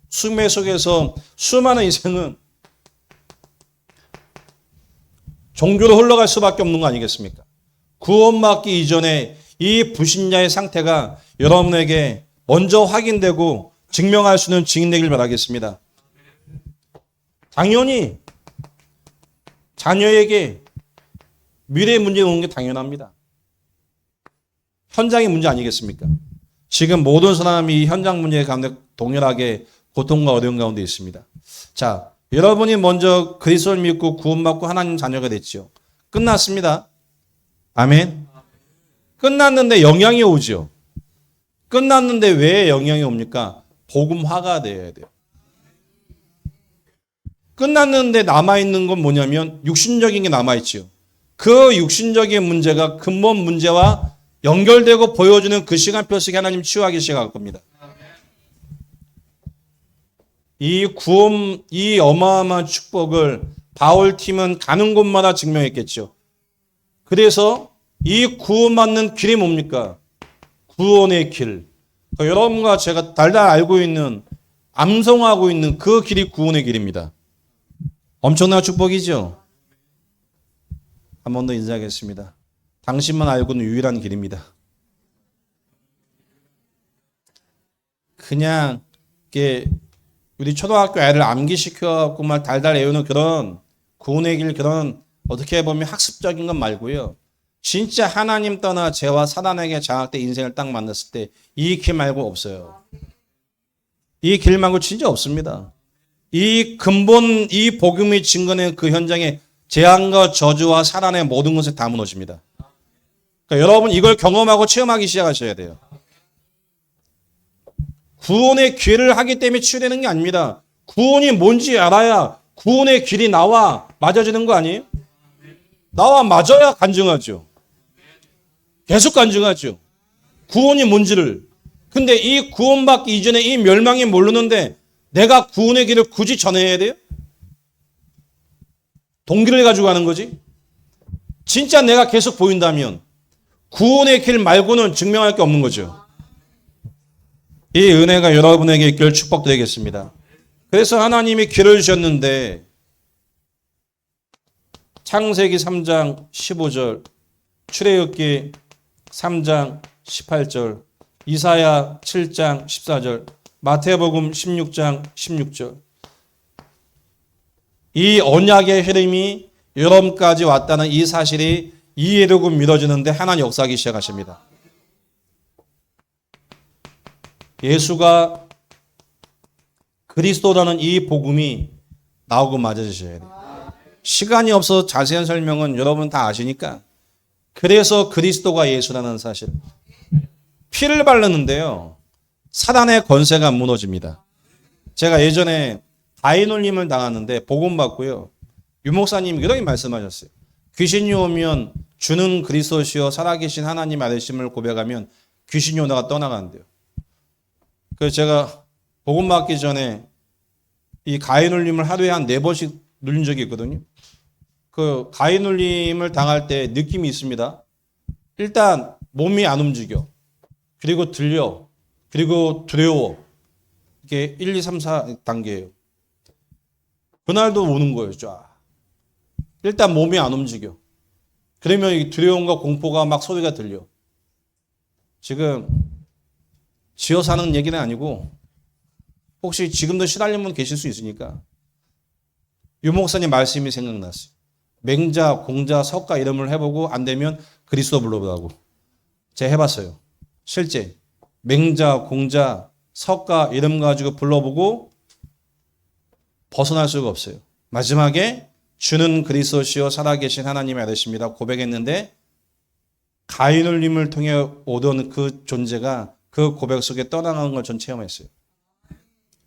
숭배 속에서 수많은 인생은 종교로 흘러갈 수밖에 없는 거 아니겠습니까? 구원받기 이전에 이 불신자의 상태가 여러분에게 먼저 확인되고 증명할 수 있는 증인 되길 바라겠습니다. 당연히 자녀에게 미래의 문제가 오는 게 당연합니다. 현장의 문제 아니겠습니까? 지금 모든 사람이 현장 문제 가운데 동일하게 고통과 어려운 가운데 있습니다. 자, 여러분이 먼저 그리스도를 믿고 구원받고 하나님 자녀가 됐죠. 끝났습니다. 아멘. 끝났는데 영향이 오죠. 끝났는데 왜 영향이 옵니까? 복음화가 되어야 돼요. 끝났는데 남아있는 건 뭐냐면 육신적인 게 남아있죠. 그 육신적인 문제가 근본 문제와 연결되고 보여주는 그 시간표 속에 하나님 치유하기 시작할 겁니다. 이 구원, 이 어마어마한 축복을 바울팀은 가는 곳마다 증명했겠죠. 그래서 이 구원받는 길이 뭡니까? 구원의 길. 그러니까 여러분과 제가 달달 알고 있는, 암송하고 있는 그 길이 구원의 길입니다. 엄청난 축복이죠? 한 번 더 인사하겠습니다. 당신만 알고는 유일한 길입니다. 그냥 이렇게 우리 초등학교 애를 암기시켜갖고 막 달달 외우는 그런 구원의 길, 그런 어떻게 보면 학습적인 건 말고요. 진짜 하나님 떠나 죄와 사단에게 장악된 인생을 딱 만났을 때 이 길 말고 없어요. 이 길 말고 진짜 없습니다. 이 근본, 이 복음이 증거된 그 현장에 재앙과 저주와 사단의 모든 것을 다 무너집니다. 그러니까 여러분 이걸 경험하고 체험하기 시작하셔야 돼요. 구원의 길을 하기 때문에 치유되는 게 아닙니다. 구원이 뭔지 알아야 구원의 길이 나와 맞아지는 거 아니에요? 나와 맞아야 간증하죠. 계속 간증하죠. 구원이 뭔지를. 근데 이 구원받기 이전에 이 멸망이 모르는데 내가 구원의 길을 굳이 전해야 돼요? 동기를 가지고 가는 거지. 진짜 내가 계속 보인다면 구원의 길 말고는 증명할 게 없는 거죠. 이 은혜가 여러분에게 있기를 축복드리겠습니다. 그래서 하나님이 길을 주셨는데 창세기 3장 15절, 출애굽기 3장 18절, 이사야 7장 14절, 마태복음 16장 16절. 이 언약의 흐름이 여러분까지 왔다는 이 사실이 이해되고 믿어지는데 하나님 역사하기 시작하십니다. 예수가 그리스도라는 이 복음이 나오고 맞아주셔야 돼요. 시간이 없어서 자세한 설명은 여러분 다 아시니까. 그래서 그리스도가 예수라는 사실. 피를 바르는데요. 사단의 권세가 무너집니다. 제가 예전에 다이놀림을 당하는데 복음 받고요. 유목사님이 이렇게 말씀하셨어요. 귀신이 오면 주는 그리스도시요 살아계신 하나님 아들심을 고백하면 귀신이 오다가 떠나간대요. 그래서 제가 복음 받기 전에 이 가위눌림을 하루에 한 4번씩 눌린 적이 있거든요. 그 가위눌림을 당할 때 느낌이 있습니다. 일단 몸이 안 움직여. 그리고 들려. 그리고 두려워. 이게 1, 2, 3, 4단계예요. 그날도 오는 거예요. 쫙. 일단 몸이 안 움직여. 그러면 이 두려움과 공포가 막 소리가 들려. 지금 지어서 하는 얘기는 아니고 혹시 지금도 시달리는 분 계실 수 있으니까 유 목사님 말씀이 생각났어요. 맹자, 공자, 석가 이름을 해보고 안 되면 그리스도 불러보라고. 제가 해봤어요. 실제 맹자, 공자, 석가 이름 가지고 불러보고 벗어날 수가 없어요. 마지막에 주는 그리스도시요 살아계신 하나님의 아들이십니다 고백했는데 가인울림을 통해 오던 그 존재가 그 고백 속에 떠나가는 걸 전 체험했어요.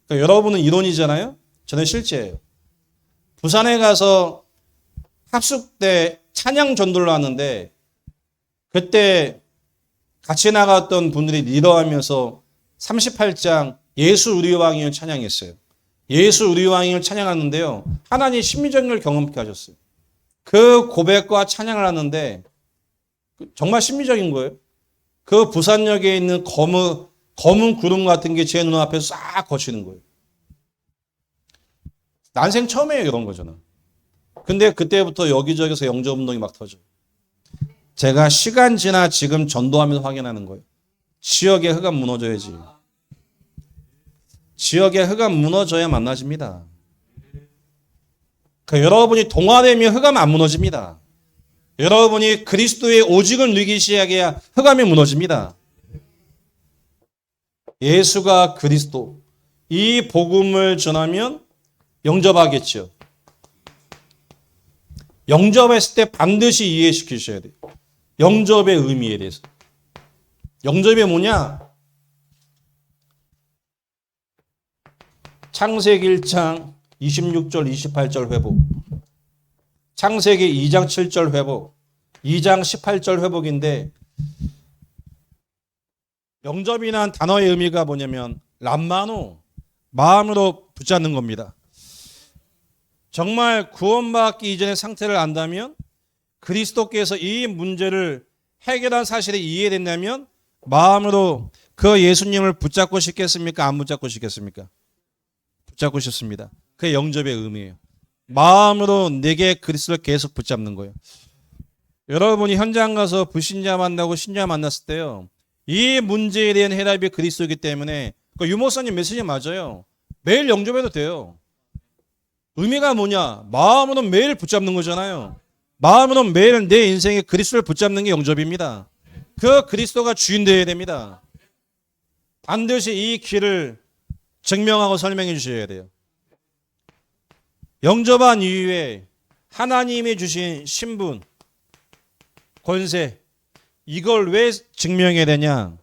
그러니까 여러분은 이론이잖아요. 저는 실제예요. 부산에 가서 합숙 때 찬양 전도를 하는데 그때 같이 나갔던 분들이 리더하면서 38장 예수 우리 왕이여 찬양했어요. 예수 우리 왕이여 찬양하는데요. 하나님 심리적인 걸 경험케 하셨어요. 그 고백과 찬양을 하는데 정말 심리적인 거예요. 그 부산역에 있는 검은 구름 같은 게 제 눈앞에서 싹 거치는 거예요. 난생 처음이에요, 이런 거 저는. 근데 그때부터 여기저기서 영접 운동이 막 터져요. 제가 시간 지나 지금 전도하면서 확인하는 거예요. 지역의 흑암 무너져야지. 지역의 흑암 무너져야 만나집니다. 여러분이 동화되면 흑암 안 무너집니다. 여러분이 그리스도의 오직을 누리기 시작해야 흑암이 무너집니다. 예수가 그리스도. 이 복음을 전하면 영접하겠죠. 영접했을 때 반드시 이해시키셔야 돼요. 영접의 의미에 대해서. 영접이 뭐냐? 창세기 1장 26절 28절 회복. 창세기 2장 7절 회복. 2장 18절 회복인데 영접이란 단어의 의미가 뭐냐면 람마노, 마음으로 붙잡는 겁니다. 정말 구원받기 이전의 상태를 안다면 그리스도께서 이 문제를 해결한 사실이 이해된다면 마음으로 그 예수님을 붙잡고 싶겠습니까? 안 붙잡고 싶겠습니까? 붙잡고 싶습니다. 그게 영접의 의미예요. 마음으로 내게 그리스도를 계속 붙잡는 거예요. 여러분이 현장 가서 불신자 만나고 신자 만났을 때요. 이 문제에 대한 해답이 그리스도이기 때문에 유목사님 메시지 맞아요. 매일 영접해도 돼요. 의미가 뭐냐? 마음으로 매일 붙잡는 거잖아요. 마음으로 매일 내 인생에 그리스도를 붙잡는 게 영접입니다. 그 그리스도가 주인 되어야 됩니다. 반드시 이 길을 증명하고 설명해 주셔야 돼요. 영접한 이후에 하나님이 주신 신분, 권세, 이걸 왜 증명해야 되냐?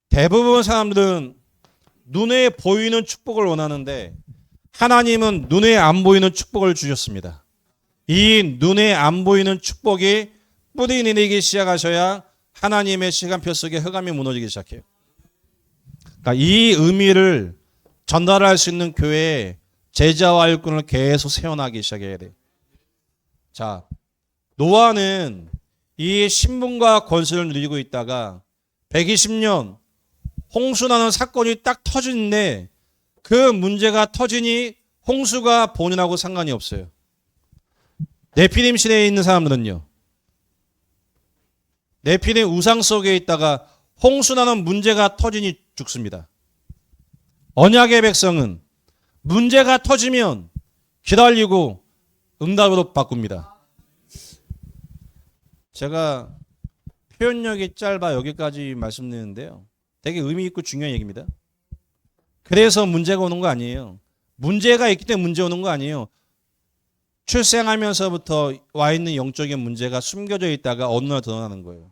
대부분 사람들은 눈에 보이는 축복을 원하는데 하나님은 눈에 안 보이는 축복을 주셨습니다. 이 눈에 안 보이는 축복이 뿌리 내리기 시작하셔야 하나님의 시간표 속에 흑암이 무너지기 시작해요. 그러니까 이 의미를 전달할 수 있는 교회에 제자와 일꾼을 계속 세워나가기 시작해야 돼요. 자, 노아는 이 신분과 권세를 누리고 있다가 120년 홍수나는 사건이 딱 터지는데 그 문제가 터지니 홍수가 본인하고 상관이 없어요. 네피림 시대에 있는 사람들은요. 네피림 우상 속에 있다가 홍수나는 문제가 터지니 죽습니다. 언약의 백성은 문제가 터지면 기다리고 응답으로 바꿉니다. 제가 표현력이 짧아 여기까지 말씀드리는데요. 되게 의미 있고 중요한 얘기입니다. 그래서 문제가 오는 거 아니에요. 문제가 있기 때문에 문제 오는 거 아니에요. 출생하면서부터 와 있는 영적인 문제가 숨겨져 있다가 어느 날 드러나는 거예요.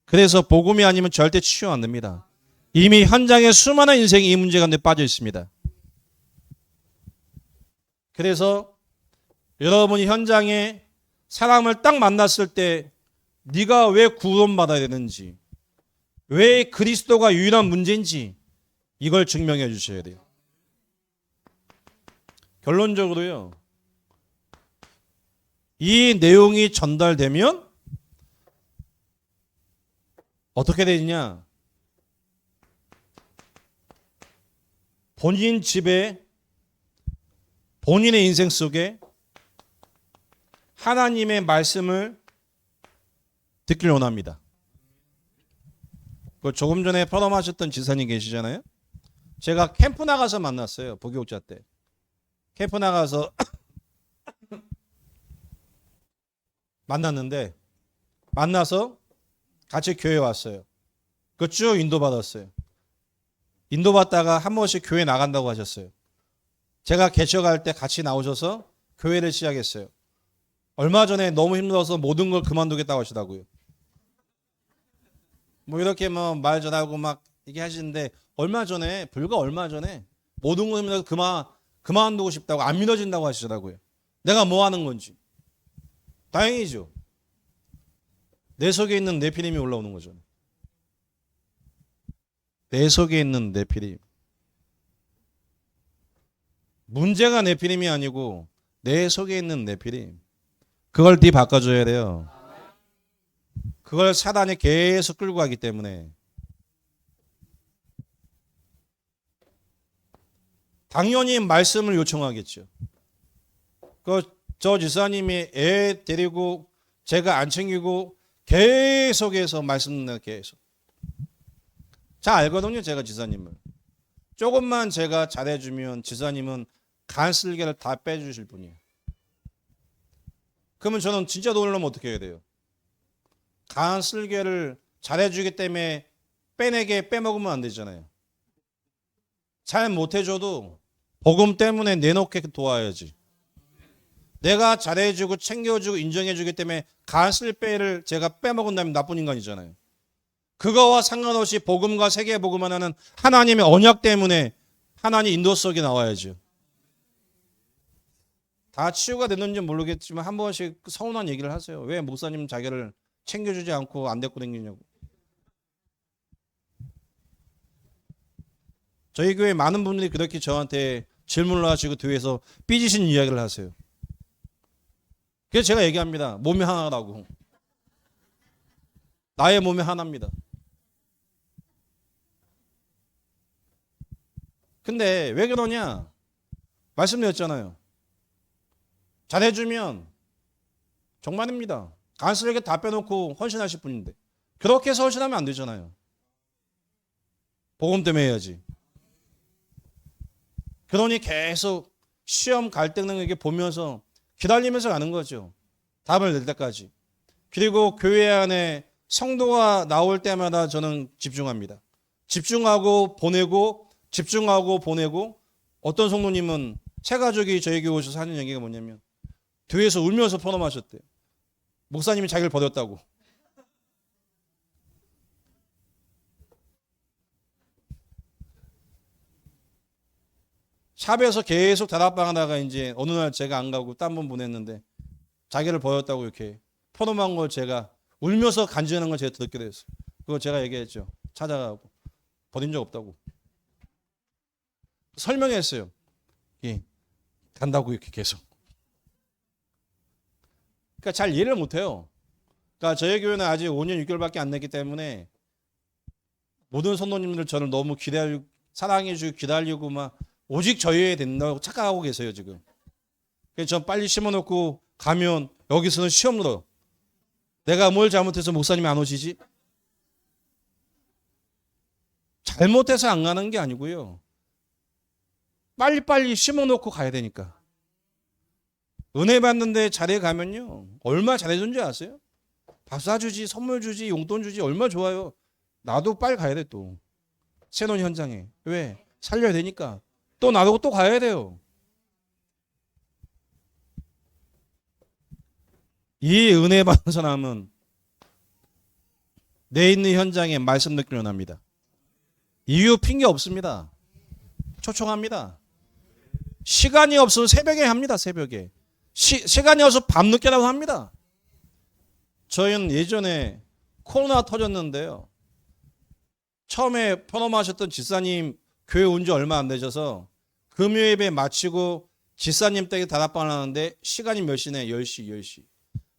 그래서 복음이 아니면 절대 치유 안 됩니다. 이미 현장에 수많은 인생이 이 문제 가운데 빠져 있습니다. 그래서 여러분이 현장에 사람을 딱 만났을 때 네가 왜 구원받아야 되는지, 왜 그리스도가 유일한 문제인지 이걸 증명해 주셔야 돼요. 결론적으로요. 이 내용이 전달되면 어떻게 되느냐? 본인 집에, 본인의 인생 속에 하나님의 말씀을 듣길 원합니다. 조금 전에 포럼하셨던 지사님 계시잖아요. 제가 캠프 나가서 만났어요. 부교육자 때. 캠프 나가서 만나서 같이 교회 왔어요. 그 쭉 인도받았어요. 인도받다가 한 번씩 교회 나간다고 하셨어요. 제가 개척할 때 같이 나오셔서 교회를 시작했어요. 얼마 전에 너무 힘들어서 모든 걸 그만두겠다고 하시더라고요. 뭐 이렇게 뭐 말 전하고 막 이게 하시는데 불과 얼마 전에 모든 걸 힘들어서 그만두고 싶다고 안 믿어진다고 하시더라고요. 내가 뭐 하는 건지. 다행이죠. 내 속에 있는 네피림이 올라오는 거죠. 내 속에 있는 네피림. 문제가 네피림이 아니고 내 속에 있는 네피림. 그걸 바꿔줘야 돼요. 그걸 사단이 계속 끌고 가기 때문에. 당연히 말씀을 요청하겠죠. 저 지사님이 애 데리고 제가 안 챙기고 계속해서 말씀 듣는 계속. 잘 알거든요, 제가 지사님을. 조금만 제가 잘해주면 지사님은 간슬개를 다 빼주실 분이에요. 그러면 저는 진짜 돈을 넣으면 어떻게 해야 돼요? 간슬개를 잘해주기 때문에 빼먹으면 안 되잖아요. 잘 못해줘도 복음 때문에 내놓게 도와야지. 내가 잘해주고 챙겨주고 인정해주기 때문에 간슬배를 제가 빼먹은다면 나쁜 인간이잖아요. 그거와 상관없이 복음과 세계 복음 하나는 하나님의 언약 때문에 하나님 인도 속에 나와야죠. 다 치유가 됐는지 모르겠지만 한 번씩 서운한 얘기를 하세요. 왜 목사님 자기를 챙겨주지 않고 안 데리고 다니냐고. 저희 교회 많은 분들이 그렇게 저한테 질문을 하시고 뒤에서 삐지신 이야기를 하세요. 그래서 제가 얘기합니다. 몸이 하나라고. 나의 몸이 하나입니다. 근데 왜 그러냐? 말씀드렸잖아요. 잘해주면 정말입니다. 간슬하게 다 빼놓고 헌신하실 분인데 그렇게 해서 헌신하면 안 되잖아요. 복음 때문에 해야지. 그러니 계속 시험 갈등을 이렇게 보면서 기다리면서 가는 거죠. 답을 낼 때까지. 그리고 교회 안에 성도가 나올 때마다 저는 집중합니다. 집중하고 보내고 어떤 성도님은 새 가족이 저희 교회 오셔서 하는 얘기가 뭐냐면 뒤에서 울면서 포럼하셨대요. 목사님이 자기를 버렸다고. 샵에서 계속 다락방 하다가 이제 어느 날 제가 안 가고 딴 분 보냈는데 자기를 버렸다고 이렇게 포럼한 걸 제가 울면서 간증하는 걸 제가 듣게 됐어요. 그거 제가 얘기했죠. 찾아가고 버린 적 없다고. 설명했어요. 예, 간다고 이렇게 계속. 그러니까 잘 이해를 못해요. 그러니까 저희 교회는 아직 5년 6개월밖에 안 됐기 때문에 모든 성도님들 저를 너무 사랑해주고 기다리고 막 오직 저희에 된다고 착각하고 계세요 지금. 그래서 전 빨리 심어놓고 가면 여기서는 시험 물어요. 내가 뭘 잘못해서 목사님이 안 오시지? 잘못해서 안 가는 게 아니고요. 빨리빨리 심어놓고 가야 되니까. 은혜 받는데 자리에 가면요, 얼마나 잘해준지 아세요? 밥 사주지, 선물 주지, 용돈 주지, 얼마나 좋아요. 나도 빨리 가야 돼. 또 새로운 현장에. 왜? 살려야 되니까. 또 나도 또 가야 돼요. 이 은혜 받는 사람은 내 있는 현장에 말씀 듣기로 합니다. 이유 핑계 없습니다. 초청합니다. 시간이 없으면 새벽에 합니다. 새벽에. 시간이 없어서 밤늦게라도 합니다. 저희는 예전에 코로나 터졌는데요, 처음에 편험하셨던 집사님 교회 온 지 얼마 안 되셔서 금요예배 마치고 집사님 댁에 다락방을 하는데 시간이 몇 시네? 10시.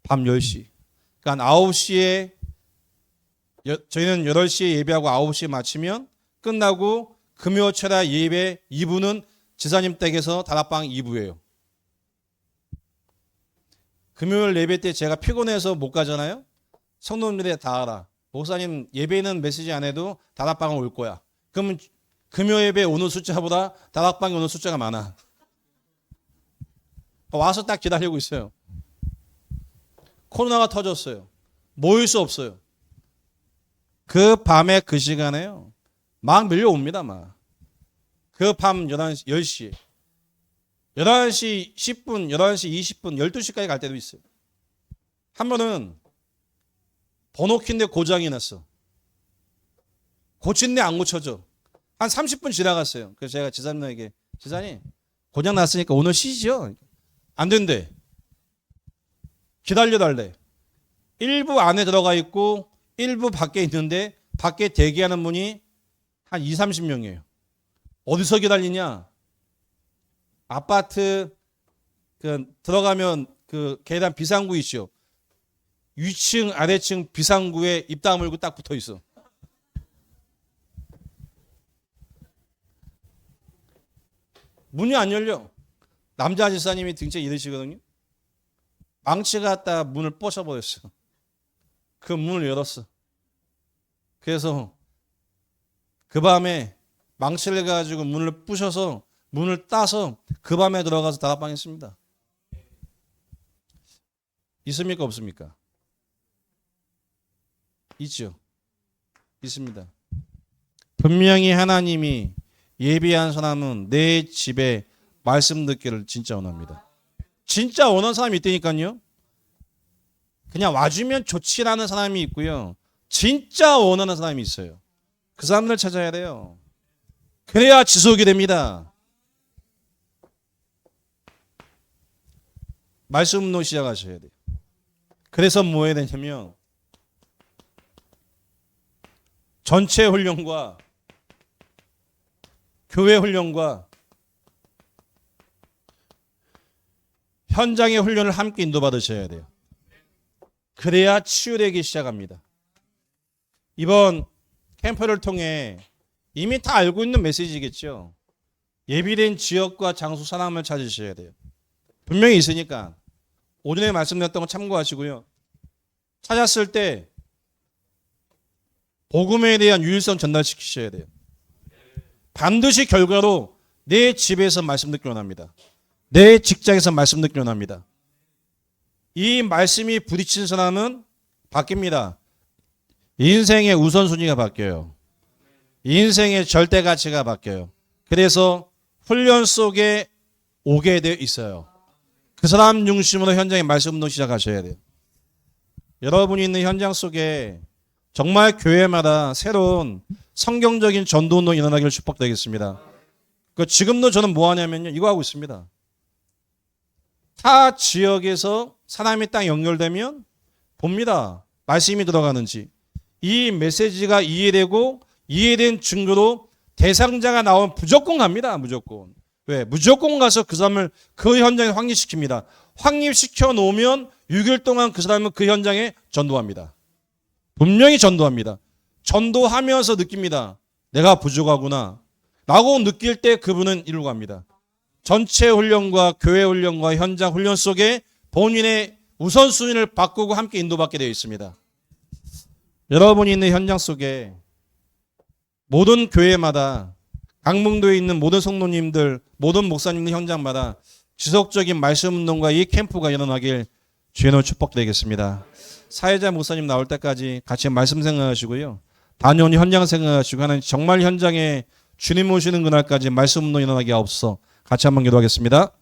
밤 10시. 그러니까 9시에 저희는 8시에 예배하고 9시에 마치면 끝나고 금요 철야 예배 2부는 지사님 댁에서 다락방 2부예요. 금요일 예배 때 제가 피곤해서 못 가잖아요. 성도님들이 다 알아. 목사님 예배는 메시지 안 해도 다락방은 올 거야. 그러면 금요 예배 오는 숫자보다 다락방에 오는 숫자가 많아. 와서 딱 기다리고 있어요. 코로나가 터졌어요. 모일 수 없어요. 그 밤에 그 시간에요, 막 밀려옵니다. 막. 그 밤 11시, 10시, 11시 10분, 11시 20분, 12시까지 갈 때도 있어요. 한 번은 번호키인데 고장이 났어. 고친데 안 고쳐져. 한 30분 지나갔어요. 그래서 제가 지사님에게, 지사님 고장 났으니까 오늘 쉬시죠. 안 된대. 기다려달래. 일부 안에 들어가 있고 일부 밖에 있는데 밖에 대기하는 분이 한 20, 30명이에요. 어디서 기다리냐? 아파트 들어가면 그 계단 비상구 있죠. 위층 아래층 비상구에 입 다물고 딱 붙어 있어. 문이 안 열려. 남자 집사님이 등째 이러시거든요. 망치가 갖다 문을 부셔버렸어. 그 문을 열었어. 그래서 그 밤에 망치를 가지고 문을 부셔서 문을 따서 그 밤에 들어가서 다락방 했습니다. 있습니까? 없습니까? 있죠. 있습니다. 분명히 하나님이 예비한 사람은 내 집에 말씀 듣기를 진짜 원합니다. 진짜 원하는 사람이 있다니까요. 그냥 와주면 좋지라는 사람이 있고요, 진짜 원하는 사람이 있어요. 그 사람들 찾아야 돼요. 그래야 지속이 됩니다. 말씀으로 시작하셔야 돼요. 그래서 뭐 해야 되냐면 전체 훈련과 교회 훈련과 현장의 훈련을 함께 인도받으셔야 돼요. 그래야 치유되기 시작합니다. 이번 캠프를 통해 이미 다 알고 있는 메시지겠죠. 예비된 지역과 장소 사람을 찾으셔야 돼요. 분명히 있으니까 오전에 말씀드렸던 거 참고하시고요. 찾았을 때 복음에 대한 유일성 전달시키셔야 돼요. 반드시 결과로 내 집에서 말씀 듣기 원합니다. 내 직장에서 말씀 듣기 원합니다. 이 말씀이 부딪힌 사람은 바뀝니다. 인생의 우선순위가 바뀌어요. 인생의 절대 가치가 바뀌어요. 그래서 훈련 속에 오게 되어 있어요. 그 사람 중심으로 현장의 말씀 운동 시작하셔야 돼요. 여러분이 있는 현장 속에 정말 교회마다 새로운 성경적인 전도 운동이 일어나기를 축복드리겠습니다. 지금도 저는 뭐 하냐면요, 이거 하고 있습니다. 타 지역에서 사람이 딱 연결되면 봅니다. 말씀이 들어가는지. 이 메시지가 이해되고 이해된 증거로 대상자가 나오면 무조건 갑니다. 무조건. 왜? 무조건 가서 그 사람을 그 현장에 확립시킵니다. 확립시켜 놓으면 6일 동안 그 사람은 그 현장에 전도합니다. 분명히 전도합니다. 전도하면서 느낍니다. 내가 부족하구나 라고 느낄 때 그분은 이루고 갑니다. 전체 훈련과 교회 훈련과 현장 훈련 속에 본인의 우선순위를 바꾸고 함께 인도받게 되어 있습니다. 여러분이 있는 현장 속에 모든 교회마다 강릉도에 있는 모든 성도님들, 모든 목사님들 현장마다 지속적인 말씀 운동과 이 캠프가 일어나길 주의 축복드리겠습니다. 사회자 목사님 나올 때까지 같이 말씀 생각하시고요. 단연 현장 생각하시고 하는 정말 현장에 주님 오시는 그날까지 말씀 운동 일어나게 하옵소서. 같이 한번 기도하겠습니다.